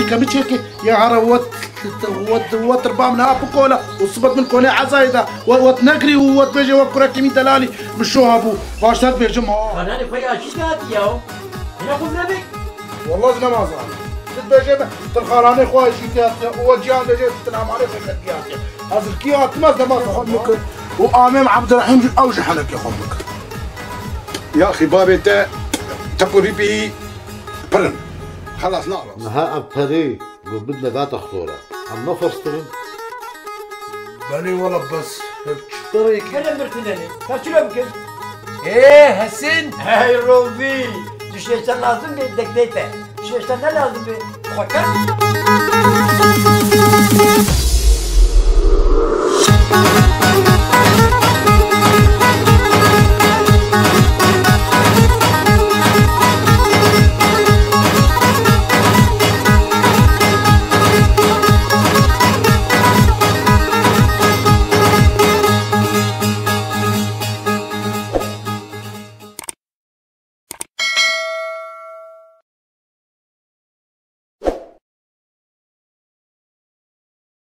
كم تشيكي يا عرا وتربا من ابو كولا وصبت من كولا عزايده وتنقري وتبيجي وكرك من دلالي مشو ابو واش تك بيجي ما انا خويا شي قاعد ياو هنا قلنا بك والله زنا ما زال تبيجي ترخالاني خويا شي وجيان بيجي تنام عليه في الكيات هذا الكيات ما زما خمك وامام عبد الرحيم اوجح لك يا خمك يا اخي بابي انت تقولي به برن خلاص نعرف نهاء بري وبدنا ذات خطوره عم نفر سترن بالي والله بس طريق كلام مرتلاني كاش يمكن ايه حسين هاي روبي دشيش لازم بدك ديته دشيش لازم فكر